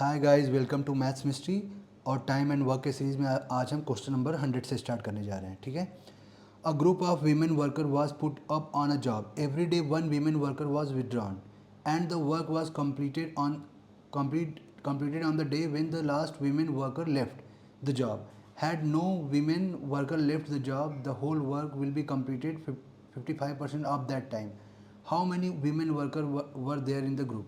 Hi guys, welcome to maths mystery. और time and work के series में आज हम क्वेश्चन नंबर 100 से स्टार्ट करने जा रहे हैं। ठीक है। A group of women worker was put up on a job. Every day one women worker was withdrawn and the work was completed on the day when the last women worker left the job. Had no women worker left the job, the whole work will be completed 55% of that time. How many women worker were there in the group?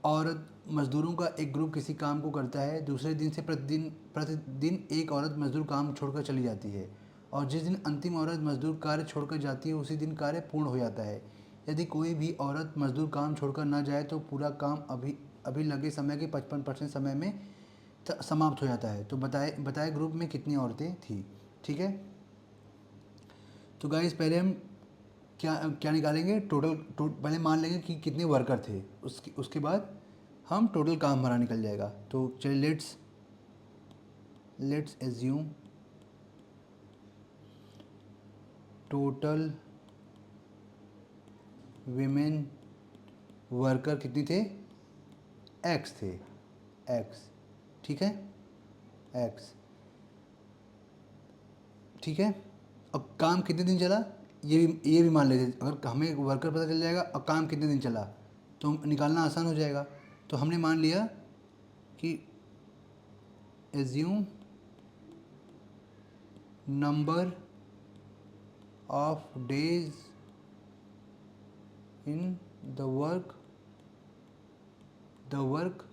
औरत मज़दूरों का एक group किसी काम को करता है। दूसरे दिन से प्रतिदिन एक औरत मज़दूर काम छोड़कर चली जाती है और जिस दिन अंतिम औरत मज़दूर कार्य छोड़कर जाती है उसी दिन कार्य पूर्ण हो जाता है। यदि कोई भी औरत मज़दूर काम छोड़कर न जाए तो पूरा काम अभी अभी लगे समय के 55% समय में समाप्त हो जाता है। तो बताए ग्रुप में कितनी औरतें थी। ठीक है। तो गाइस पहले हम क्या क्या निकालेंगे, पहले मान लेंगे कि कितने वर्कर थे। उसके बाद हम टोटल काम हमारा निकल जाएगा। तो चलिए let's assume total women worker कितनी थे, एक्स थे, एक्स। ठीक है, एक्स। ठीक है। अब काम कितने दिन चला ये भी मान लेते। अगर हमें वर्कर पता चल जाएगा और काम कितने दिन चला तो निकालना आसान हो जाएगा। तो हमने मान लिया कि assume number of days in the work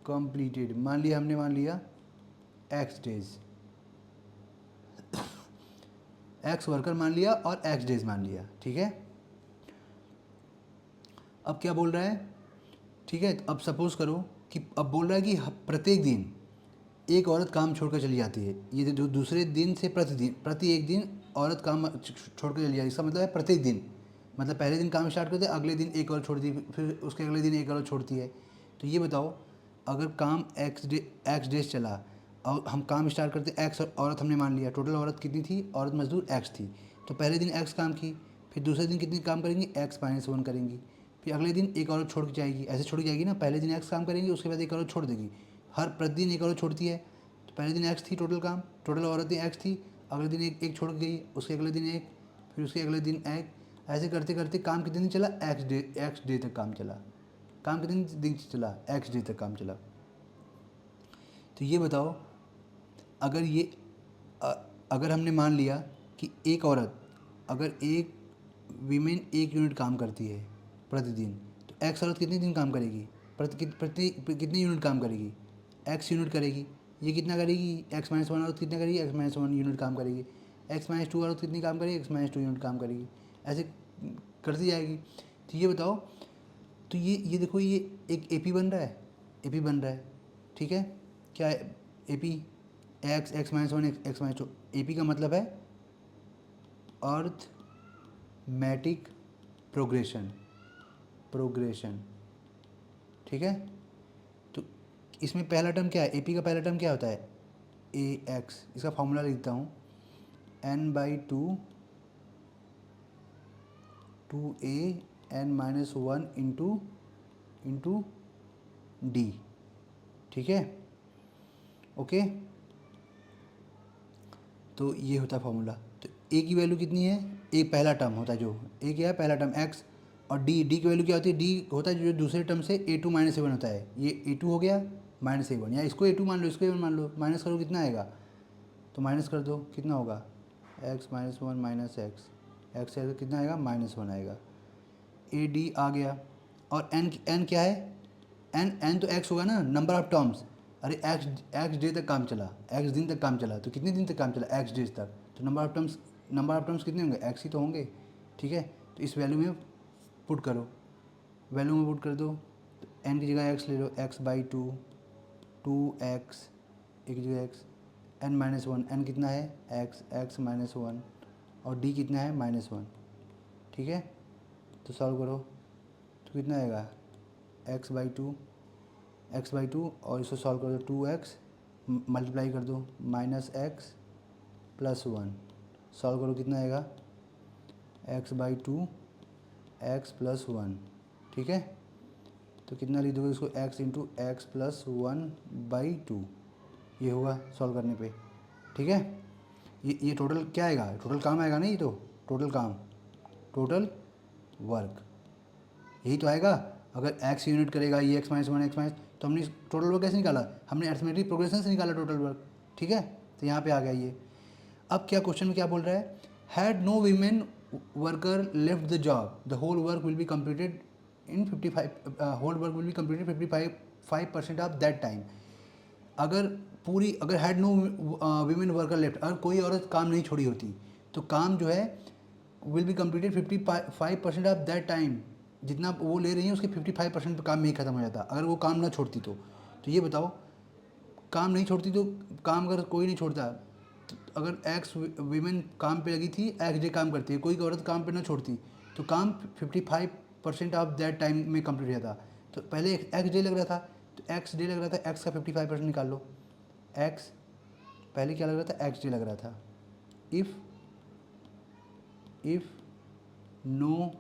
completed मान लिया एक्स डेज, एक्स वर्कर मान लिया और एक्स डेज मान लिया। ठीक है। अब क्या बोल रहा है, ठीक है। अब सपोज करो कि अब बोल रहा है कि प्रत्येक दिन एक औरत काम छोड़कर चली जाती है। ये जो दूसरे दिन से प्रति एक दिन औरत काम छोड़कर चली जाती है। इसका मतलब है प्रत्येक दिन, मतलब पहले दिन काम स्टार्ट करते हैं, अगले दिन एक और छोड़ती है, फिर उसके अगले दिन एक और छोड़ती है। तो ये बताओ, अगर काम एक्स डेज चला और हम काम स्टार्ट करते एक्स औरत हमने मान लिया, टोटल औरत कितनी थी, औरत मजदूर एक्स थी। तो पहले दिन एक्स काम की, फिर दूसरे दिन कितनी काम करेंगी, एक्स-1 करेंगी, फिर अगले दिन एक औरत छोड़ के जाएगी। ऐसे छोड़ के जाएगी ना, पहले दिन एक्स काम करेंगी, उसके बाद एक औरत छोड़ देगी। हर प्रतिदिन एक औरत छोड़ती है। तो पहले दिन एक्स थी टोटल औरतें एक्स थी, अगले दिन एक छोड़ गई, उसके अगले दिन एक, फिर उसके अगले दिन एक। ऐसे करते करते काम कितने दिन चला, एक्स डे तक काम चला। काम कितने दिन चला, एक्स डे तक काम चला। तो ये बताओ, अगर ये अगर हमने मान लिया कि एक औरत, अगर एक वीमेन 1 यूनिट काम करती है प्रतिदिन, तो एक्स औरत कितने दिन काम करेगी, कितने यूनिट काम करेगी, एक्स यूनिट करेगी। ये कितना करेगी, एक्स-1 औरत कितना करेगी, एक्स-1 यूनिट काम करेगी। एक्स-2 औरत कितनी काम करेगी, एक्स-2 यूनिट काम करेगी। ऐसे करती जाएगी। तो ये बताओ, तो ये देखो, ये एक एपी बन रहा है, एपी बन रहा है। ठीक है। क्या है एपी, एक्स-1 एक्स-2। एपी का मतलब है अर्थमेटिक प्रोग्रेशन। ठीक है। तो इसमें पहला टर्म क्या है, एपी का पहला टर्म क्या होता है, ए एक्स। इसका फॉर्मूला लिखता हूँ, n/2 2a n-1 into D. ठीक है। ओके। तो ये होता है फॉर्मूला। तो ए की वैल्यू कितनी है, ए पहला टर्म होता है, जो ए क्या है पहला टर्म एक्स, और डी की वैल्यू क्या होती है, डी होता है जो दूसरे टर्म से a2 - a1 होता है। ये a2 हो गया -a1, या इसको a2 मान लो, इसको a1 मान लो। माइनस करो कितना आएगा, तो माइनस कर दो कितना होगा, x-1 माइनस एक्स से कितना आएगा, -1 आएगा। ए डी आ गया। और एन क्या है, एन तो एक्स होगा ना, नंबर ऑफ टर्म्स। अरे एक्स डे तक काम चला, एक्स दिन तक काम चला, तो कितने दिन तक काम चला, एक्स डेज तक। तो नंबर ऑफ टर्म्स कितने होंगे, एक्स ही तो होंगे। ठीक है। तो इस वैल्यू में पुट करो, वैल्यू में पुट कर दो। तो एन की जगह एक्स ले लो, x/2 2x, एक की जगह एक्स, n-1, एन कितना है x-1, और डी कितना है -1। ठीक है। तो सॉल्व करो तो कितना आएगा, x/2 और इसको सॉल्व कर दो, 2x मल्टीप्लाई कर दो -x+1, सॉल्व करो कितना आएगा, x/2 x+1। ठीक है। तो कितना लिख दोगे इसको, एक्स इंटू एक्स प्लस 1/2, ये होगा सॉल्व करने पे। ठीक है, ये टोटल क्या आएगा, टोटल काम आएगा ना, ये तो टोटल काम, टोटल वर्क यही तो आएगा। अगर एक्स यूनिट करेगा ये एक्स माइनस 1 एक्स माइनस, तो हमने टोटल वर्क कैसे निकाला, हमने अरिथमेटिक प्रोग्रेशन से निकाला टोटल वर्क। ठीक है, तो यहाँ पे आ गया ये। अब क्या क्वेश्चन में क्या बोल रहा है, had no women worker left the job the whole work will be completed in 55 whole work will be completed 55% of that time. अगर had no women worker left, अगर कोई औरत काम नहीं छोड़ी होती तो काम जो है will be completed 55% of that time, जितना वो ले रही है उसके 55% पे काम में ही ख़त्म हो जाता अगर वो काम ना छोड़ती तो ये बताओ, काम नहीं छोड़ती तो, काम अगर कोई नहीं छोड़ता तो अगर एक्स वीमेन काम पे लगी थी, एक्स डे काम करती है, कोई औरत काम पे ना छोड़ती तो काम 55% ऑफ दैट टाइम में कंप्लीट हो जाता। तो पहले एक्स डे लग रहा था, तो एक्स डे लग रहा था, एक्स का 55% निकाल लो। एक्स पहले क्या लग रहा था, एक्स डे लग रहा था। If no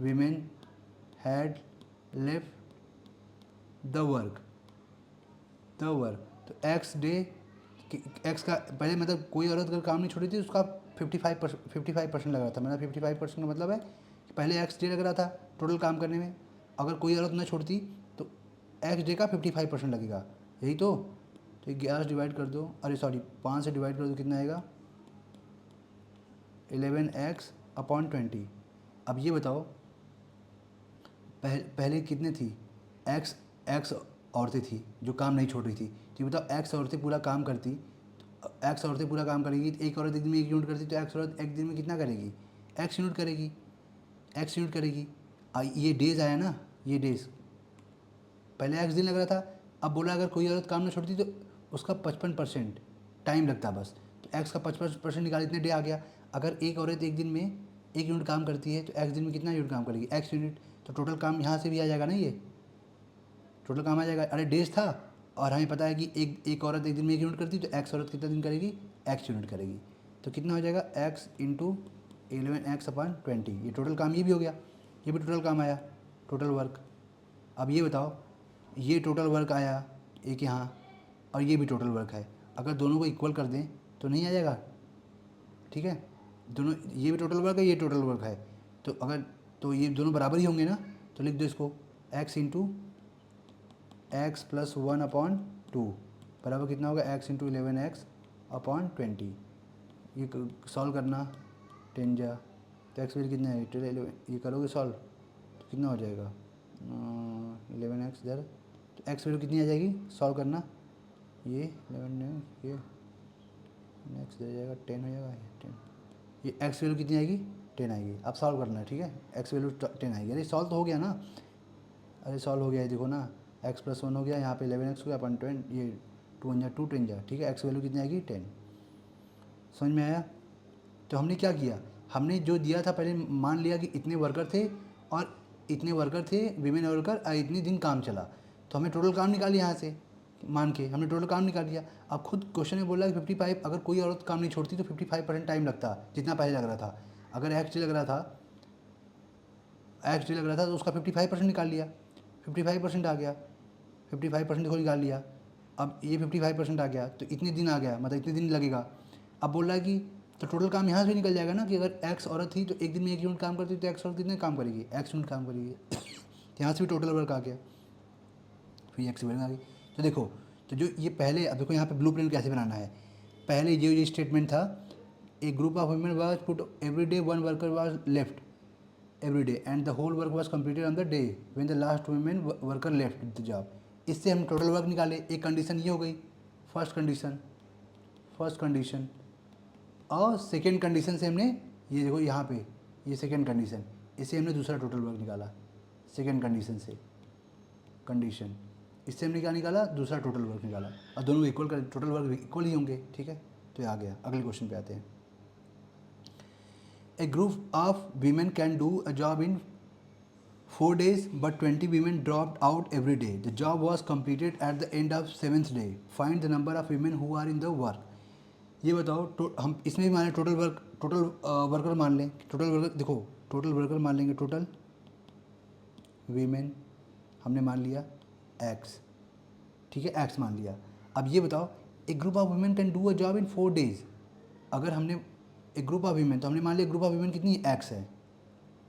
women had left the work तो एक्स डे, एक्स का पहले मतलब कोई औरत अगर काम नहीं छोड़ी थी उसका 55% लग रहा था, मतलब 55% का मतलब है कि पहले एक्स डे लग रहा था टोटल काम करने में, अगर कोई औरत ना छोड़ती तो एक्स डे का 55% लगेगा, यही तो 11 से डिवाइड कर दो, अरे सॉरी 5 से डिवाइड कर दो, कितना आएगा 11x/20। अब ये बताओ पहले कितने थी, एक्स औरतें थी जो काम नहीं छोड़ रही थी, तो ये बताओ एक्स औरतें पूरा काम करती, तो एक्स औरतें पूरा काम करेगी, तो एक औरत एक दिन में 1 यूनिट करती, तो एक्स औरत एक दिन में कितना करेगी, एक्स यूनिट करेगी, एक्स यूनिट करेगी। ये डेज़ आया ना, ये डेज़ पहले एक्स दिन लग रहा था, अब बोला अगर कोई औरत काम ना छोड़ती तो उसका 55% टाइम लगता बस, तो एक्स का 55% निकाल, इतने डे आ गया। अगर एक औरत एक दिन में 1 यूनिट काम करती है तो एक्स दिन में कितना यूनिट काम करेगी, एक्स यूनिट, तो टोटल काम यहाँ से भी आ जाएगा ना, ये टोटल काम आ जाएगा। अरे डेज था और हमें पता है कि एक औरत एक दिन में 1 यूनिट करती, तो एक्स औरत कितना दिन करेगी, एक्स यूनिट करेगी, तो कितना हो जाएगा एक्स इंटू 11x/20, ये टोटल काम ये भी हो गया, ये भी टोटल काम आया, टोटल वर्क। अब ये बताओ, ये टोटल वर्क आया एक यहाँ और ये भी टोटल वर्क है, अगर दोनों को इक्वल कर दें तो नहीं आ जाएगा। ठीक है, दोनों, ये भी टोटल वर्क है, ये टोटल वर्क है, तो अगर तो ये दोनों बराबर ही होंगे ना, तो लिख दो इसको x इंटू एक्स प्लस 1/2 बराबर कितना होगा, x इंटू 11x/20। ये सॉल्व करना 10 जा, तो एक्स वैल्यू कितना है 11, ये करोगे सॉल्व तो कितना हो जाएगा 11x इधर, तो एक्स वैल्यू कितनी आ जाएगी, सॉल्व करना ये 11, ये नेक्स्ट दे जाएगा 10 हो जाएगा, 10, ये एक्स वैल्यू कितनी आएगी 10 आएगी। अब सॉल्व करना है, ठीक है, एक्स वैल्यू 10 आएगी, अरे सॉल्व तो हो गया ना, अरे सॉल्व हो गया है, देखो ना x + 1 हो गया, यहाँ पे 11x हो गया अपन 20, ये 2 × 2 10 जा, ठीक है, एक्स वैल्यू कितनी आएगी 10। समझ में आया। तो हमने क्या किया, हमने जो दिया था पहले मान लिया कि इतने वर्कर थे और इतने वर्कर थे वीमेन वर्कर, इतने दिन काम चला, तो हमें टोटल काम निकाल यहाँ से मान के हमने टोटल काम निकाल लिया। अब खुद क्वेश्चन में बोला कि 55, अगर कोई औरत काम नहीं छोड़ती तो 55% टाइम लगता जितना पहले लग रहा था। अगर एक्स डे लग रहा था तो उसका 55% निकाल लिया, 55% आ गया, 55% देखो निकाल लिया। अब ये 55% आ गया तो इतने दिन आ गया, मतलब इतने दिन लगेगा। अब बोल रहा है कि तो टोटल काम यहाँ से निकल जाएगा ना, कि अगर एक्स औरत थी तो एक दिन में 1 यूनिट काम करती तो एक्स औरत कितने काम करेगी, एक्स यूनिट काम करेगी। तो यहाँ से भी टोटल वर्क आ गया, फिर एक्स वैल्यू आ गई। तो देखो, तो जो ये पहले, अब देखो यहाँ पे ब्लूप्रिंट कैसे बनाना है। पहले जो ये स्टेटमेंट था, a group of women was put every day, 1 worker was left every day and the whole work was completed on the day when the last women worker left the job। इससे हम total work निकाले। एक condition ये हो गई, first condition और second condition से हमने, ये देखो यहाँ पे ये सेकेंड कंडीशन, इससे हमने दूसरा टोटल वर्क निकाला। सेकेंड कंडीशन से इससे हमने क्या निकाला, दूसरा टोटल वर्क निकाला, और दोनों इक्वल कर, टोटल वर्क इक्वल ही होंगे। ठीक है, तो ये आ गया। अगले क्वेश्चन पे आते हैं। A group of women can do a job in 4 days, but 20 women dropped out every day. The job was completed at the end of 7th day. Find the number of women who are in the work। ये बताओ, हम इसमें भी मान लें total worker मान लें, total worker देखो, टोटल वर्कर मान लेंगे, टोटल वीमेन हमने मान लिया एक्स, ठीक है, एक्स मान लिया। अब ये बताओ एक group of women can do a job in 4 days. अगर हमने एक ग्रुप ऑफ वीमेन, तो हमने मान लिया ग्रुप ऑफ वीमेन कितनी एक्स है,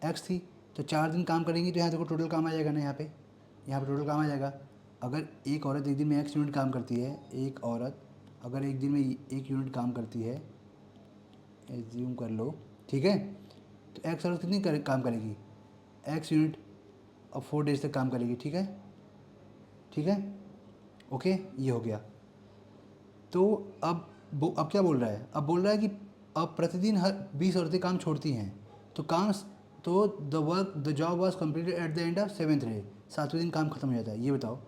एक्स थी, तो 4 दिन काम करेंगी, तो यहाँ देखो टोटल काम आ जाएगा ना, यहाँ पे टोटल काम आ जाएगा। अगर एक औरत एक दिन में एक्स यूनिट काम करती है, एक औरत अगर एक दिन में 1 यूनिट काम करती है, एज्यूम कर लो, ठीक है, तो एक्स औरत कितनी काम करेगी, एक्स यूनिट, अब 4 डेज तक काम करेगी, ठीक है, ठीक है, ओके, ये हो गया। तो अब क्या बोल रहा है, अब बोल रहा है कि अब प्रतिदिन हर 20 औरतें काम छोड़ती हैं, तो the job was completed at the end of 7th day, 7वें दिन काम खत्म हो जाता है। ये बताओ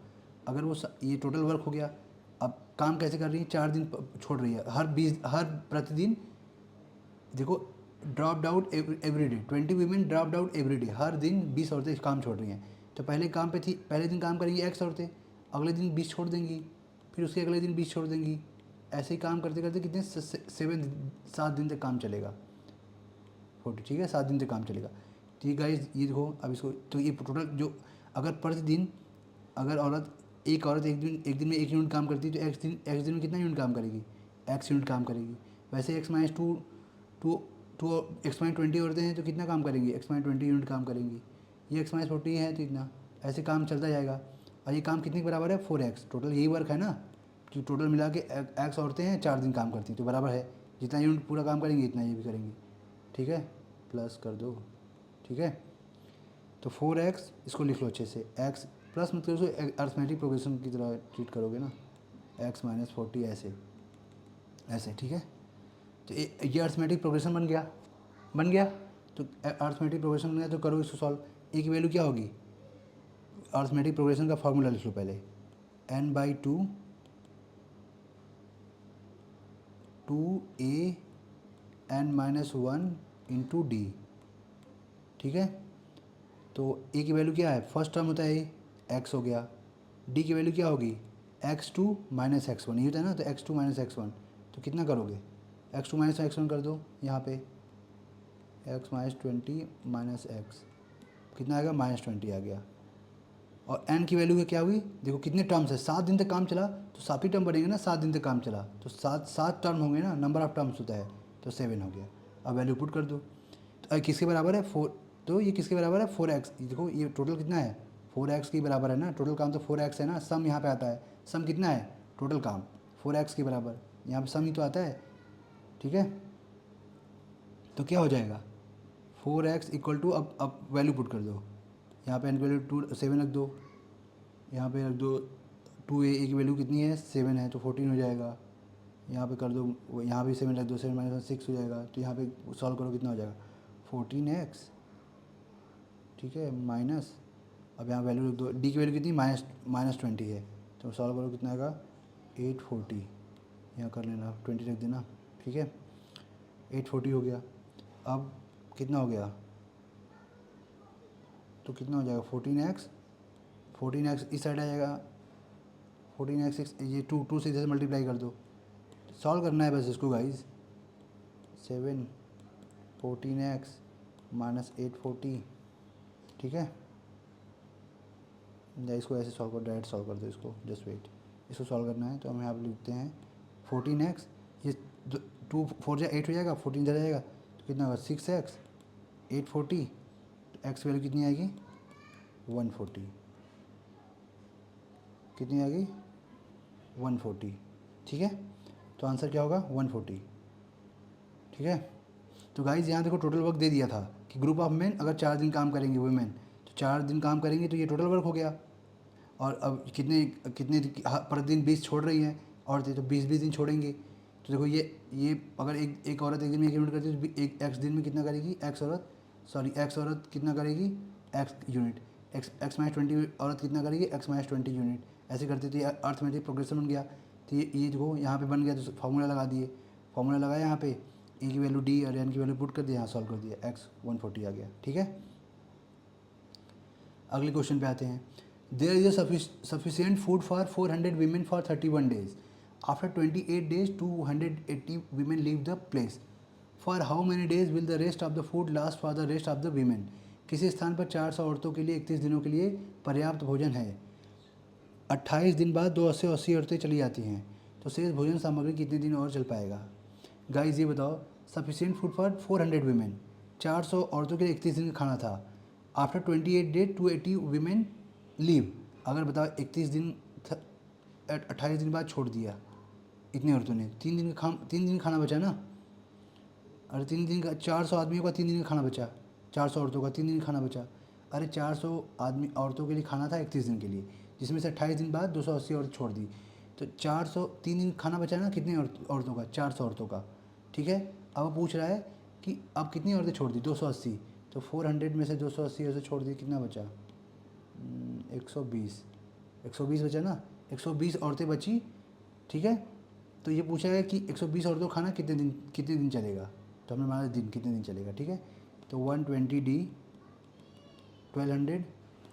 अगर ये टोटल वर्क हो गया, अब काम कैसे कर रही है, 4 दिन छोड़ रही है, हर प्रतिदिन देखो, drop out every day, 20 women drop out every day, हर दिन 20 औरतें काम छोड़ रही हैं। तो पहले काम पे थी, पहले दिन काम करेंगी एक्स औरतें, अगले दिन 20 छोड़ देंगी, फिर उसके अगले दिन 20 छोड़ देंगी, ऐसे ही काम करते करते कितने 7 दिन तक काम चलेगा, 40, ठीक है, 7 दिन तक काम चलेगा। ठीक है गाइस, ये देखो अब इसको, तो ये टोटल जो अगर प्रतिदिन अगर एक औरत एक दिन में 1 यूनिट काम करती है, तो एक्स दिन में कितना यूनिट काम करेगी, एक्स यूनिट काम करेगी। वैसे X minus two two two X minus 20 औरतें हैं, तो कितना काम करेंगी, एक्स माइनस 20 यूनिट काम करेंगी। ये एक्स माइनस 40 है, तो इतना, ऐसे काम चलता जाएगा। और ये काम कितने के बराबर है, 4x, टोटल यही वर्क है ना, कि टोटल मिला के एक्स औरतें हैं, 4 दिन काम करती हैं, तो बराबर है, जितना यूनिट पूरा काम करेंगे इतना ये भी करेंगी, ठीक है, प्लस कर दो, ठीक है। तो 4x इसको लिख लो अच्छे से, x प्लस मत करो, अर्थमेटिक प्रोग्रेशन की तरह ट्रीट करोगे ना, x माइनस 40 ऐसे ऐसे, ठीक है। तो ये अर्थमेटिक प्रोग्रेशन बन गया। तो अर्थमेटिक प्रोग्रेशन बन गया, तो करो इसको सॉल्व। ए की वैल्यू क्या होगी, अर्थमेटिक प्रोग्रेशन का फॉर्मूला लिख लो पहले, n/2 2a n-1 into D, ठीक है। तो ए की वैल्यू क्या है, फर्स्ट टर्म होता है ए, एक्स हो गया, डी की वैल्यू क्या होगी, x2 माइनस x1, ये होता है ना, तो x2 माइनस x1, तो कितना करोगे, x2 माइनस x1 कर दो, यहाँ पे x माइनस 20 माइनस एक्स कितना आएगा, -20 आ गया। और n की वैल्यू क्या हुई, देखो कितने टर्म्स है, 7 दिन तक काम चला, तो 7 ही टर्म बनेंगे ना, 7 दिन तक काम चला तो 7 टर्म होंगे ना, नंबर ऑफ टर्म्स होता है, तो 7 हो गया। अब वैल्यू पुट कर दो, तो किसके बराबर है 4, तो ये किसके बराबर है 4x, देखो ये टोटल कितना है 4x के बराबर है ना, टोटल काम तो 4x है ना, सम यहाँ पे आता है, सम कितना है टोटल काम 4x के बराबर, यहाँ पे सम ही तो आता है, ठीक है। तो क्या हो जाएगा 4x इक्वल टू, अब वैल्यू पुट कर दो, यहाँ पे n की वैल्यू 7 रख दो, यहाँ पे रख दो 2a की वैल्यू कितनी है 7 है, तो 14 हो जाएगा। यहाँ पे कर दो, यहाँ भी 7 रख दो, 7 माइनस 6 हो जाएगा, तो यहाँ पे सॉल्व करो कितना हो जाएगा 14x, ठीक है, माइनस, अब यहाँ वैल्यू रख दो, डी की वैल्यू कितनी -20 है, तो सॉल्व करो कितना आएगा 840, यहाँ कर लेना 20 रख देना, ठीक है, 840 हो गया। अब कितना हो गया, तो कितना हो जाएगा 14x इस साइड आ जाएगा, 14x ये 2 से इधर मल्टीप्लाई कर दो, सॉल्व करना है बस इसको गाइज, 7 14x माइनस 840, ठीक है, या इसको ऐसे सॉल्व कर, डायरेक्ट सॉल्व कर दो इसको, जस्ट वेट, इसको सॉल्व करना है, तो हम यहाँ पर लिखते हैं 14x, ये 2 4 जा 8 हो जाएगा, 14 इधर जाएगा, तो कितना होगा 6x 840, तो x वैल्यू कितनी आएगी 140, कितनी आएगी 140, ठीक है। तो आंसर क्या होगा 140, ठीक है। तो गाइज यहाँ देखो टोटल वर्क दे दिया था कि ग्रुप ऑफ मेन अगर 4 दिन काम करेंगे वुमेन, तो 4 दिन काम करेंगे, तो ये टोटल वर्क हो गया। और अब कितने कितने प्रतिदिन 20 छोड़ रही हैं औरतें, तो 20 दिन छोड़ेंगी। तो देखो ये अगर एक औरत एक दिन में 1 यूनिट करती है, तो एक एक्स दिन में कितना करेगी, एक्स औरत कितना करेगी, एक्स यूनिट, एक्स माइनस 20 औरत कितना करेगी, एक्स माइनस 20 यूनिट, ऐसे करते तो ये अर्थमेटिक प्रोग्रेशन बन गया। तो ये देखो यहाँ पे बन गया, तो फार्मूला लगा दिए, फार्मूला लगाया यहाँ पे, ए की वैल्यू डी और एन की वैल्यू पुट कर दिया, यहाँ सॉल्व कर दिया, एक्स 140 आ गया, ठीक है। अगले क्वेश्चन पे आते हैं, there is a sufficient food for 400 women for 31 days, after 28 days 280 women leave the place, for how many days will the rest of the food last for the rest of the women, किसी स्थान पर 400 औरतों के लिए 31 दिनों के लिए पर्याप्त भोजन है। 28 दिन बाद 280 औरतें चली जाती हैं, तो शेष भोजन सामग्री कितने दिन और चल पाएगा? गाइस ये बताओ, सफिशिएंट फूड फॉर 400 वीमेन, 400 औरतों के लिए 31 दिन का खाना था। After 28 day 280 women leave. अगर बताओ 31 दिन 28 दिन बाद छोड़ दिया इतनी औरतों ने, 3 दिन खाना बचा ना। अरे 3 दिन का 400 आदमियों का 3 दिन का खाना बचा, 400 औरतों का 3 दिन का खाना बचा। अरे 400 आदमी औरतों के लिए खाना था 31 दिन के लिए, जिसमें से 28 दिन बाद 280 औरत छोड़ दी, तो 400 3 दिन खाना बचा ना कितनी औरतों का? 400 औरतों का। ठीक है, अब वो पूछ रहा है कि अब कितनी औरतें छोड़ दी? 280, तो 400 में से 280 औरतें छोड़ दी, कितना बचा? 120 बचा ना, 120 औरतें बची। ठीक है, तो ये पूछा है कि 120 औरतों का खाना कितने दिन चलेगा, तो हमने माना दिन कितने दिन चलेगा। ठीक है, तो 120 डी 1200,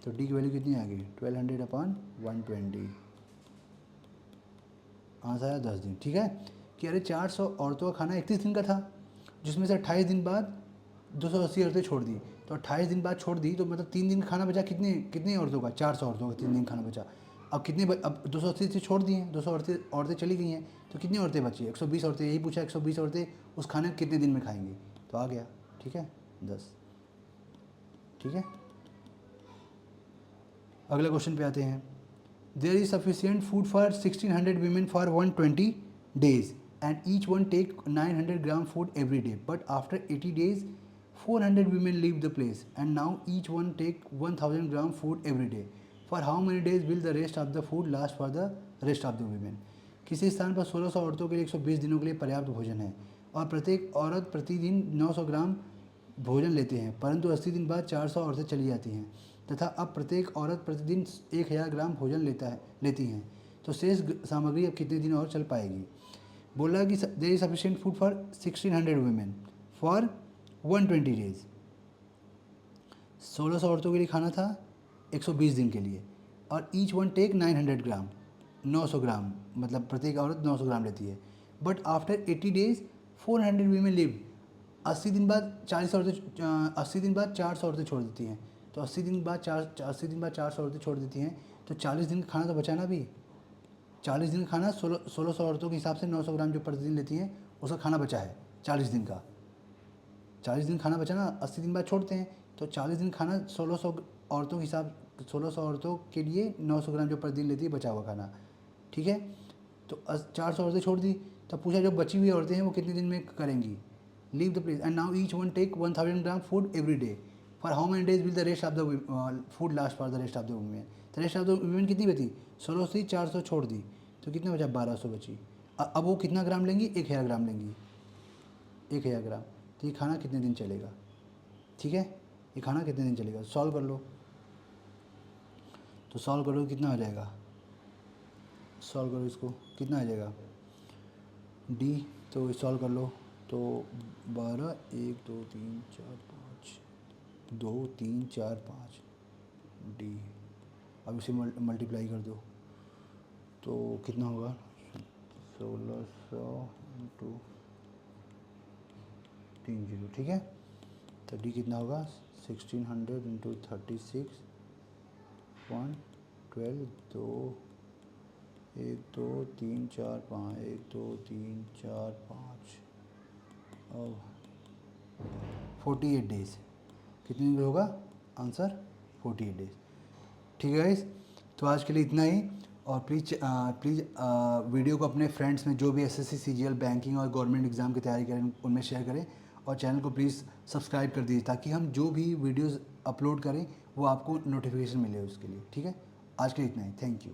तो डी की वैल्यू कितनी आ गई? 1200 अपॉन 120, आंसर आया 10 दिन। ठीक है, कि अरे 400 औरतों का खाना 31 दिन का था, जिसमें से 28 दिन बाद 280 औरतें छोड़ दी, तो 28 दिन बाद छोड़ दी, तो मतलब 3 दिन खाना बचा कितनी औरतों का? 400 औरतों का 3 दिन खाना बचा। अब 280 से छोड़ दिए, 200 औरतें चली गई हैं, तो कितनी औरतें बची? 120 औरतें। यही पूछा 120 औरतें उस खाने को कितने दिन में खाएंगी, तो आ गया। ठीक है, 10। ठीक है, अगले क्वेश्चन पे आते हैं। There is sufficient food for 1600 women for 120 days and each one take 900 gram food every day, but after 80 days 400 women leave the place and now each one take 1000 gram food every day. For how many days will the rest of the food last for the rest of the women? किसी स्थान पर 1600 औरतों के लिए 120 दिनों के लिए पर्याप्त भोजन है और प्रत्येक औरत प्रतिदिन 900 ग्राम भोजन लेते हैं, परंतु 80 दिन बाद 400 औरतें चली जाती हैं तथा अब प्रत्येक औरत प्रतिदिन 1000 ग्राम भोजन लेती हैं, तो शेष सामग्री अब कितने दिन और चल पाएगी? बोला कि there is sufficient food for 1600 women for 120 days. 1600 औरतों के लिए खाना था 120 दिन के लिए, और ईच वन टेक 900 ग्राम, 900 ग्राम, मतलब प्रत्येक औरत 900 ग्राम लेती है। But after 80 days 400 women live. 80 दिन बाद 80 दिन बाद 400 औरतें छोड़ देती हैं, तो 80 दिन बाद 400 औरतें छोड़ देती हैं, तो 40 दिन का खाना तो बचा ना भी। 40 दिन का खाना 1600 औरतों के हिसाब से 900 ग्राम जो प्रतिदिन लेती हैं उसका खाना बचा है 40 दिन का। 40 दिन खाना बचा ना, 80 दिन बाद छोड़ते हैं, तो 40 दिन खाना 1600 औरतों के हिसाब 1600 औरतों के लिए 900 ग्राम जो प्रतिदिन लेती है बचा हुआ खाना। ठीक है, तो 400 औरतें छोड़ दी, तब पूछा जो बची हुई औरतें हैं वो कितने दिन में करेंगी? Leave the place and now each one take 1000 gram food every day. For how many days will the rest of the food last for the rest of the women? The rest of the women कितनी बची? 1600 से 400 छोड़ दी, तो कितना बचा? 1200 बची। अब वो कितना ग्राम लेंगी? 1000 ग्राम लेंगी, 1000 ग्राम। तो ये खाना कितने दिन चलेगा? ठीक है, ये खाना कितने दिन चलेगा? सॉल्व कर लो, तो सॉल्व करो कितना आ जाएगा? सॉल्व करो इसको, कितना आ जाएगा? डी, तो सॉल्व कर लो, तो 12 1 2 3 4 5 2 3 4 5 डी। अब इसे मल्टीप्लाई कर दो, तो कितना होगा? 1600 इंटू 30। ठीक है, तो डी कितना होगा? 1600 इंटू 36 12 2 1 2 3 4 5 1 2 3 4 5 और 48 डेज। कितने दिन होगा? Answer 48 days. ठीक है गाइस, तो आज के लिए इतना ही। और प्लीज़ वीडियो को अपने फ्रेंड्स में जो भी एसएससी सीजीएल बैंकिंग और गवर्नमेंट एग्ज़ाम की तैयारी करें उनमें शेयर करें, और चैनल को प्लीज़ सब्सक्राइब कर दीजिए ताकि हम जो भी वीडियोस अपलोड करें वो आपको नोटिफिकेशन मिले उसके लिए। ठीक है, आज के लिए इतना ही। Thank you.